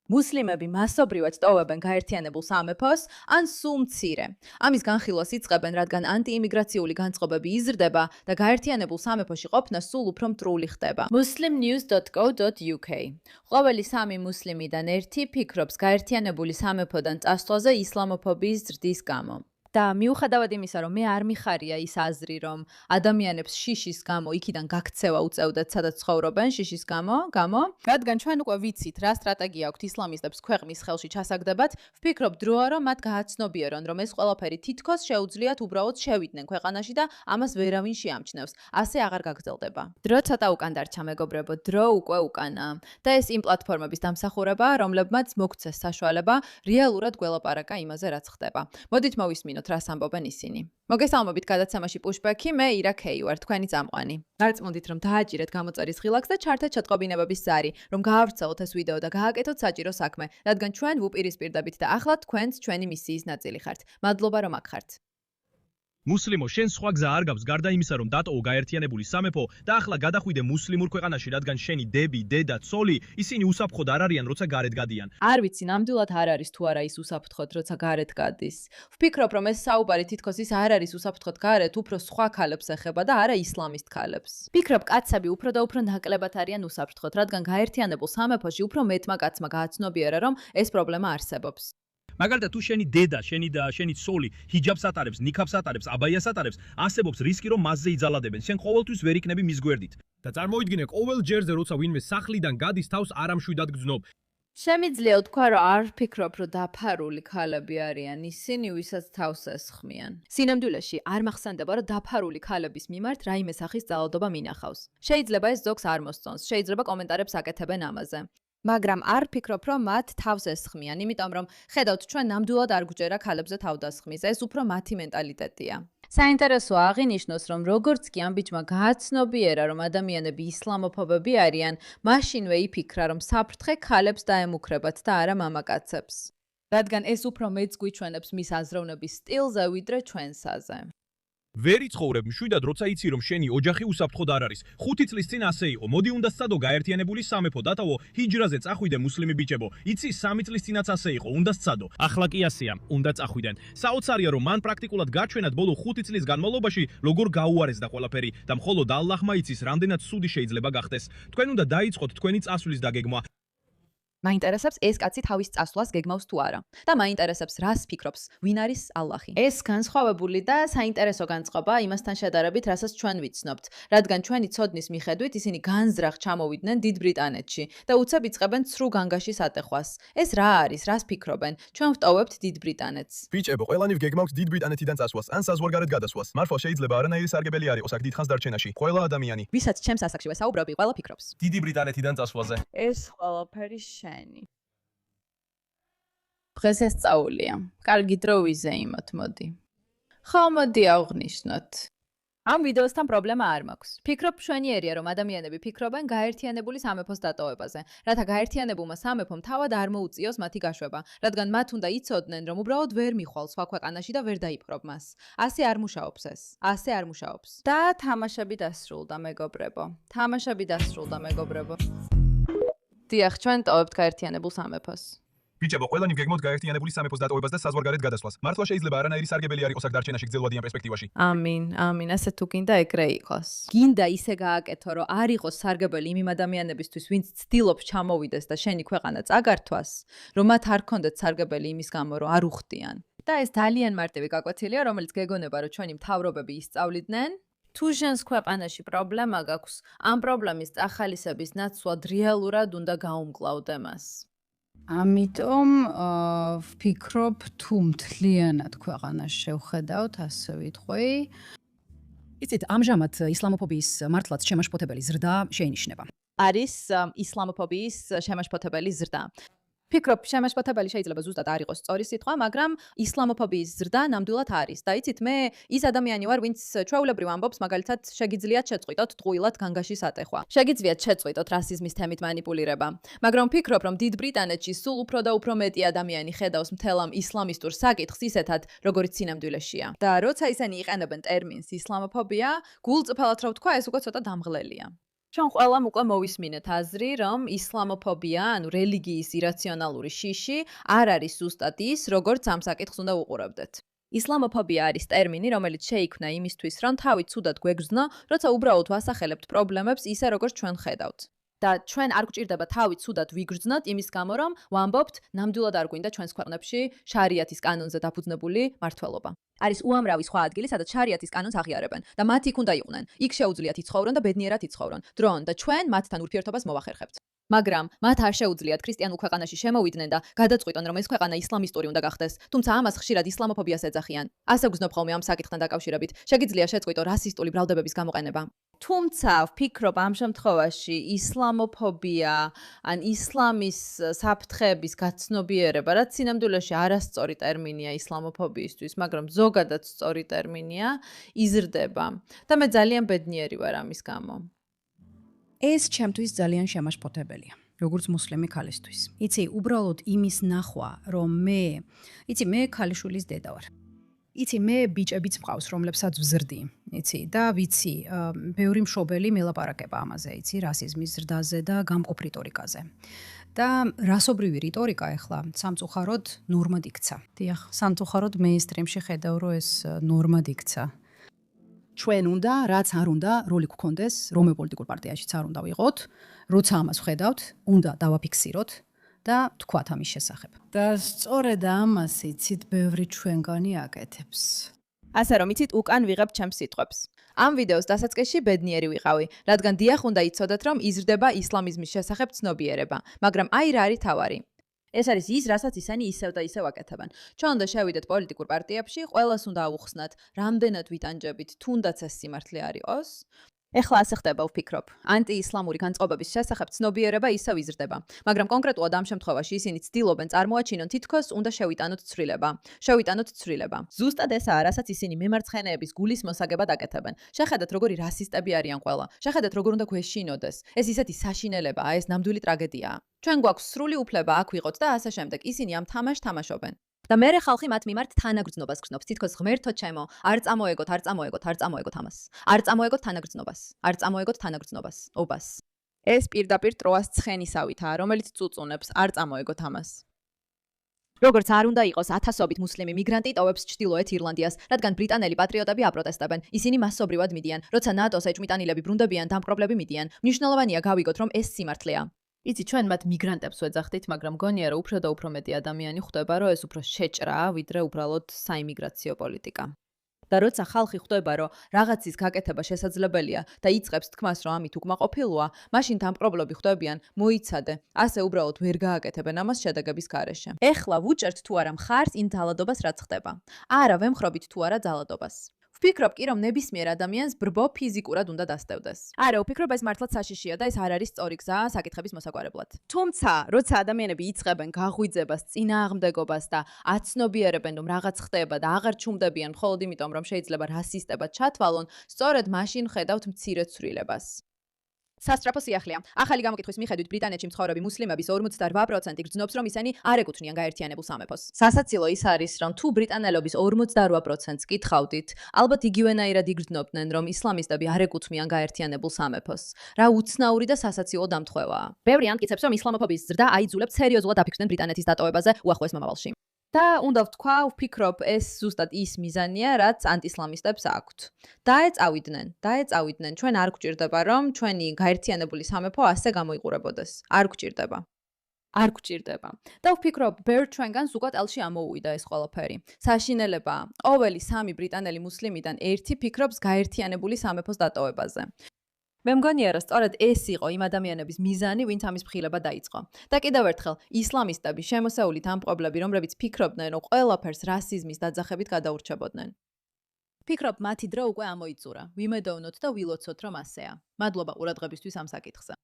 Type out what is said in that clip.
მუსლიმები მასობრივად ტოვებენ გაერთიანებულ სამეფოს, ან სულ მცირე. ამის განხილვას იწყებენ, რადგან ანტიიმიგრაციული განწყობები იზრდება და გაერთიანებულ სამეფოში ყოფნა სულ უფრო მტრული ხდება. muslimnews.co.uk ყოველი 3 მუსლიმიდან 1 ფიქრობს გაერთიანებული სამეფოდან წასვლაზე ისლამოფობიის ზრდის გამო. და მიუხედავად იმისა, რომ მე არ მიხარია ის აზრი, რომ ადამიანებს შიშის გამო იქიდან გაქცევა უწევდათ, სადაც ცხოვრობენ შიშის გამო, რადგან ჩვენ უკვე ვიცით, რა სტრატეგია აქვთ ისლამისტებს ქვეყნის ხელში ჩასაგდებად, ვფიქრობ დროა, რომ მათ გააცნობიერონ, რომ ეს ყველაფერი თითქოს შეუძლიათ უბრალოდ შევიდნენ ქვეყანაში და ამას ვერავინ შეამჩნევს. ასე აღარ გაგრძელდება. დრო ცოტა უკან დარჩა, მეგობრებო, დრო უკვე უკანაა. და ეს იმ პლატფორმების დამსახურებაა, რომლებმაც მოგცეს საშუალება რეალურად გველაპარაკა იმაზე, რაც ხდება. მოდით მოვისმინოთ რას ამბობენ ისინი. მოგესალმებით გადაცემაში Pushback-ი, მე ირა ქეი ვარ, თქვენი წამყვანი. დარწმუნდით, რომ დააჭირეთ გამოწერის ღილაკს და ჩართეთ შეტყობინებების ზარი, რომ გაავრცელოთ ეს ვიდეო და გააკეთოთ საჭირო საქმე, რადგან ჩვენ ვუპირისპირდებით და ახლა თქვენც ჩვენი მისიის ნაწილი ხართ. მადლობა, რომ აქ ხართ. მუსლიმო, შენ სხვა გზა არ გაქვს გარდა იმისა, რომ დატოვო გაერთიანებული სამეფო და ახლა გადახვიდე მუსლიმურ ქვეყანაში, რადგან შენი დები, დედა, ცოლი, ისინი უსაფრთხოდ არ არიან, როცა გარეთ გადიან. არ ვიცი, ნამდვილად არ არის თუ არა ის უსაფრთხოდ, როცა გარეთ გადის. ვფიქრობ, რომ ეს საუბარი თითქოს ის არ არის უსაფრთხოდ გარეთ, უფრო სხვა ქალებს ეხება და არა ისლამისტ ქალებს. ვფიქრობ, კაცები უფრო და უფრო ნაკლებად არიან უსაფრთხოდ, რადგან გაერთიანებულ სამეფოში უფრო მეტმა კაცმა გააცნობიერა, რომ ეს პრობლემა არსებობს. მაგალითად, თუ შენი დედა, შენი და შენი ცოლი ჰიჯაბს ატარებს, ნიქაბს ატარებს, აბაიას ატარებს, ასებობს რისკი, რომ მასზე იძალადებენ. შენ ყოველთვის ვერ იქნები მის გვერდით. და წარმოიდგინე, ყოველ ჯერზე, როცა ვინმე სახლიდან გადის, თავს არამშვიდად გძნობ. შემიძლია ვთქვა, რომ არ ვფიქრობ, რომ დაფარული ქალები არიან ისინი, ვისაც თავს ესხმიან. სინამდვილეში არ მახსენდება, რომ დაფარული ქალების მიმართ რაიმე სახის ძალადობა მინახავს. შეიძლება ეს ზოგს არ მოსწონს, შეიძლება კომენტარებს აკეთებენ ამაზე. მაგრამ არ ვფიქრობ, რომ მათ თავს ესხმიან, იმიტომ რომ ხედავთ, ჩვენ ნამდვილად არ გვჯერა ქალებზე თავდასხმის, ეს უფრო მათი მენტალიტეტია. საინტერესოა აღინიშნოს, რომ როგორც კი ამ ბიჭმა გააცნობიერა, რომ ადამიანები ისლამოფობები არიან, მაშინვე იფიქრა, რომ საფრთხე ქალებს დაემუქრებათ და არა მამაკაცებს. რადგან ეს უფრო მეც გვიჩვენებს მის აზროვნების სტილზე, ვიდრე ჩვენსაზე. ვერ იცხოვრებ მშვიდად, როცა იცი, რომ შენი ოჯახი უსაფრთხოდ არ არის. 5 წლის წინ ასე იყო. მოდი უნდა სწადო გაერთიანებული სამეფო, დატოვო ჰიჯრაზე წახვიდე მუსლიმი ბიჭებო. იცი 3 წლის წინაც ასე იყო, უნდა სწადო. ახლა კი ასეა, უნდა წახვიდენ. საოცარია, რომ მან პრაქტიკულად გაჩვენათ ბოლო 5 წლის განმავლობაში, როგორ გაუარესდა ყველაფერი და მხოლოდ ალლაჰმა იცის, რამდენად ცუდი შეიძლება გახდეს. თქვენ უნდა დაიწყოთ თქვენი წასვლის დაგეგმვა. მაინტერესებს ეს კაცი თავის წასვლას გეგმავს თუ არა და მაინტერესებს რას ფიქრობს, ვინ არის ალლაჰი. ეს განსხვავებული და საინტერესო განწყობა იმასთან შედარებით, რასაც ჩვენ ვიცნობთ, რადგან ჩვენი ცოდნის მიხედვით ისინი განზრახ ჩამოვიდნენ დიდ ბრიტანეთში და უცებ იწყებენ ცრუ განგაშის ატეხვას. ეს რა არის, რას ფიქრობენ? ჩვენ ვტოვებთ დიდ ბრიტანეთს. ბიჭებო, ყველანი ვგეგმავთ დიდ ბრიტანეთიდან წასვლას, ან საზღვარგარეთ გადასვლას. მართლა შეიძლება არანაირი სარგებელი არ იყოს აქ დიდხანს დარჩენაში. ყველა ადამიანი, ვისაც ჩემს ასაკში ვესაუბრობი, ყველა ფიქრობს დიდი ბრიტანეთიდან წასვლაზე. ეს ყველაფერი დღეს ეს სწაულია. კარგი დრო ვიზეიმოთ, მოდი. ხო, მოდი აღვნიშნოთ. ამ ვიდეოსთან პრობლემა არ მაქვს. ფიქრობ მშვენიერია, რომ ადამიანები ფიქრობენ გაერთიანებული სამეფოს დატოვებაზე, რათა გაერთიანებულმა სამეფომ თავად არ მოუწიოს მათი გაშვება, რადგან მათ უნდა იცოდნენ, რომ უბრალოდ ვერ მიხვალ სხვა ქვეყანაში და ვერ დაიპყრობ მას. ასე არ მუშაობს ეს. ასე არ მუშაობს. და თამაშები დასრულდა, მეგობრებო. დიახ, ჩვენ ტოვებთ გაერთიანებულ სამეფოს. ბიჭებო, ყველანი ვგეგმავთ გაერთიანებული სამეფოს დატოვებას და საზღვარგარეთ გადასვლას. მართლა შეიძლება არანაირი სარგებელი არ იყოს აქ დარჩენაში გრძელვადიან პერსპექტივაში. ამინ, ასე თუ გინდა ეგრე იყოს. გინდა ისე გააკეთო, რომ არ იყოს სარგებელი იმ ადამიანებისთვის, ვინც ცდილობს ჩამოვიდეს და შენი ქვეყანა წაგართვას, რომ მათ არ ქონდეთ სარგებელი იმის გამო, რომ არ უხდიან. და ეს ძალიან მარტივი გაკვეთილია, რომელიც გეგონება, რომ ჩვენი მთავრობები ისწავლიდნენ. თუ შენს ქვეყანაში პრობლემა გაქვს, ამ პრობლემის წახალისების ნაცვლად რეალურად უნდა გაუმკლავდე მას. ამიტომ ვფიქრობ, თუ მთლიანად ქვეყანას შევხედავთ, ასე ვიტყვი. იცით, ამჟამად ისლამოფობიის მართლაც შემაშფოთებელი ზრდა შეინიშნება. არის ისლამოფობიის შემაშფოთებელი ზრდა. ფიქრობ, შემაშფოთებელი შეიძლება ზუსტად არ იყოს სწორი სიტყვა, მაგრამ ისლამოფობიის ზრდა ნამდვილად არის. და იცით, მე ის ადამიანი ვარ, ვინც ჩვეულებრივ ამბობს, მაგალითად, შეგიძლიათ შეწყვიტოთ ტყუილად განგაშის ატეხვა. შეგიძლიათ შეწყვიტოთ რასიზმის თემით манипуლირება. მაგრამ ფიქრობ, რომ დიდ ბრიტანეთში სულ უფრო და უფრო მეტი ადამიანი ხედავს მთელ ამ ისლამისტურ საკითხს ისეთად, როგორც სინამდვილეშია. და როცა ისინი იყენებენ ტერმინს ისლამოფობია, გულწრფელად რა ვთქვა, ეს უკვე ცოტა დამღლელია. ჩვენ ყველამ უკვე მოვისმინეთ აზრი, რომ ისლამოფობია, ანუ რელიგიის ირაციონალური შიში, არ არის ზუსტად ის, როგორც ამ საკითხს უნდა უყურებდეთ. ისლამოფობია არის ტერმინი, რომელიც შეიქმნა იმისთვის, რომ თავი ცუდად გვეგრძნო, როცა უბრალოდ ვასახელებთ პრობლემებს ისე, როგორც ჩვენ ხედავთ. და ჩვენ არ გვჭირდება თავი ცუდად ვიგრძნოთ იმის გამო, რომ ვამბობთ, ნამდვილად არ გვინდა ჩვენს ქვეყნებში შარიათის კანონზე დაფუძნებული მართლობა. არის უამრავი სხვა ადგილი, სადაც შარიათის კანონს აღიარებენ და მათ იქ უნდა იყვნენ. იქ შეუძლიათ იცხოვრონ და ბედნიერად იცხოვრონ. დრონ და ჩვენ მათთან ურთიერთობას მოვახერხებთ. მაგრამ მათ არ შეუძლიათ ქრისტიანულ ქვეყანაში შემოვიდნენ და გადაწყვიტონ, რომ ეს ქვეყანა ისლამისტური უნდა გახდეს, თუმცა ამას ხშირად ისლამოფობიას ეძახიან. ასე გრძნობ ხოლმე ამ საკითხთან დაკავშირებით. შეგიძლია შეწყვიტო რასისტული ბრალდებების გამოყენება. თუმცა ვფიქრობ ამ შემთხვევაში ისლამოფობია ან ისლამის საფრთხების გაცნობიერება, რაც სინამდვილეში არასწორი ტერმინია ისლამოფობიისთვის, მაგრამ ზოგადად სწორი ტერმინია, იზრდება. და მე ძალიან ბედნიერი ვარ ამის გამო. ეს ჩემთვის ძალიან შემაშფოთებელია, როგორც მუსლიმი ქალისთვის. იცი, უბრალოდ იმის ნახვა, რომ მე ქალიშვილის დედა ვარ. იცი, მე ბიჭებიც მყავს, რომლებსაც ვზრდი, იცი, და ვიცი, ბევრი მშობელი მელაპარაკება ამაზე, იცი, რასიზმის ზრდაზე და გამყოფ რიტორიკაზე. და რასობრივი რიტორიკა ახლა სამწუხაროდ ნორმად იქცა. დიახ, სამწუხაროდ მეინსტრიმში ხედავ, რომ ეს ნორმად იქცა. ჩვენ უნდა, რაც არ უნდა, როლი გქონდეს, რომელ პოლიტიკურ პარტიაშიც არ უნდა ვიყოთ, როცა ამას ვხედავთ, უნდა დავაფიქსიროთ და თქვათ ამის შესახებ. და სწორედ ამას იცით ბევრი ჩვენგანი აკეთებს. ასე რომ იცით, უკან ვიღებ ჩემს სიტყვებს. ამ ვიდეოს დასაწყისში ბედნიერი ვიყავი, რადგან დიახ უნდა იცოდეთ, რომ იზრდება ისლამიზმის შესახებ ცნობიერება, მაგრამ აი რა არის თავარი. ეს არის ის, რასაც ისინი ისევ და ისევ აკეთებენ. ჩვენ უნდა შევიდეთ პოლიტიკურ პარტიებში, ყველას უნდა აუხსნათ, რამდენად ვიტანჯებით, თუნდაც ეს სიმართლე არ იყოს. ეხლა ასე ხდება, ვფიქრობ. ანტიისლამური განწყობების შესახებ ცნობიერება ისევ იზრდება, მაგრამ კონკრეტულად ამ შემთხვევაში ისინი ცდილობენ წარმოაჩინონ თითქოს უნდა შევიტანოთ ცვლილება. ზუსტად ესაა, რასაც ისინი მემარცხენეების გულის მოსაგებად აკეთებენ. შეხედათ, როგორი რასისტები არიან ყველა. შეხედათ, როგორ უნდა გვეშინოდეს. ეს ისეთი საშინელებაა, ეს ნამდვილი ტრაგედიაა. ჩვენ გვაქვს სრული უფლება აქ ვიყოთ და ასე შემდეგ. ისინი ამ თამაშს თამაშობენ. და მერე ხალხი მათ მიმართ თანაგრძნობას გრძნობს, თითქოს ღმერთო ჩემო, არ წამოეგოთ ამას. არ წამოეგოთ თანაგრძნობას, ობას. ეს პირდაპირ ტროას ცხენისავითაა, რომელიც წუწუნებს, არ წამოეგოთ ამას. როგორც არ უნდა იყოს ათასობით მუსლიმი მიგრანტი ტოვებს ჩრდილოეთ ირლანდიას, რადგან ბრიტანელი პატრიოტები აპროტესტებენ. ისინი მასობრივად მიდიან, როცა ნატოს ეჭვმიტანილები ბრუნდებიან, დამპყრობლები მიდიან. მნიშვნელოვანია გავიგოთ, რომ ეს სიმართლეა. იცი, ჩვენ მათ მიგრანტებს ვეძახდით, მაგრამ გონია, რომ უფრო და უფრო მეტი ადამიანი ხვდება, რომ ეს უფრო შეჭრაა, ვიდრე უბრალოდ საიმიგრაციო პოლიტიკა. და როცა ხალხი ხვდება, რომ რაღაცის გაკეთება შესაძლებელია და იწყებს თქმას, რომ ამით უკმაყოფილოა, მაშინ დამპყრობლები ხვდებიან, მოიცადე, ასე უბრალოდ ვერ გააკეთებენ ამას შედეგების გარეშე. ეხლა ვუჭერთ თუ არა მხარს იმ ძალადობას, რაც ხდება. არა, ვემხრობით თუ არა ძალადობას. ვფიქრობ კი, რომ ნებისმიერ ადამიანს ბრბო ფიზიკურად უნდა დასტევდეს. არა, ვფიქრობ ეს მართლაც საშიშია და ეს არ არის სწორი გზა საკითხების მოსაგვარებლად. თუმცა, როცა ადამიანები იწყებენ გაღვიძებას, წინააღმდეგობას და აცნობიერებენ, რომ რაღაც ხდება და აღარ ჩუმდებიან მხოლოდ იმიტომ, რომ შეიძლება რასისტებად ჩათვალონ, სწორედ მაშინ ხედავთ მცირე ცვლილებას. სასტრაფო სიახლეა. ახალი გამოკითხვის მიხედვით ბრიტანეთში მცხოვრები მუსლიმების 48% გრძნობს, რომ ისინი არ ეკუთვნიან გაერთიანებულ სამეფოს. სასაცილო ის არის, რომ თუ ბრიტანელობის 48%-ს კითხავდით, ალბათ იგივენაირად იგრძნობდნენ, რომ ისლამისტები არ ეკუთვნიან გაერთიანებულ სამეფოს. რა უცნაური და სასაცილო დამთხევაა. ბევრი ამტკიცებს, რომ ისლამოფობიის ზრდა აიძულებს სერიოზულად დაფიქრდნენ ბრიტანეთის დატოვებაზე უახლოეს მომავალში. და უნდა ვთქვა, ვფიქრობ, ეს ზუსტად ის მიზანია, რაც ანტისლამისტებს აქვთ. დაეწავიდნენ, ჩვენ არ გვჭირდება, რომ ჩვენი გაერთიანებული სამეფო ასე გამოიყურებოდეს. არ გვჭირდება. და ვფიქრობ, ბევრ ჩვენგანს უკვე წელში ამოუვიდა ეს ყველაფერი. საშინელებაა. ყოველი 3 ბრიტანელი მუსლიმიდან 1 ფიქრობს გაერთიანებული სამეფოს დატოვებაზე. მე მგონია, რომ სწორედ ეს იყო იმ ადამიანების მიზანი, ვინც ამის მხილება დაიწყო. და კიდევ ერთხელ, ისლამისტები, შემოსეული დამპყრობლები, რომლებიც ფიქრობდნენ, რომ ყველაფერს რასიზმის დაძახებით გადაურჩებოდნენ. ფიქრობ, მათი დრო უკვე ამოიწურა. ვიმედოვნოთ და ვილოცოთ, რომ ასეა. მადლობა ყურადღებისთვის ამ საკითხზე.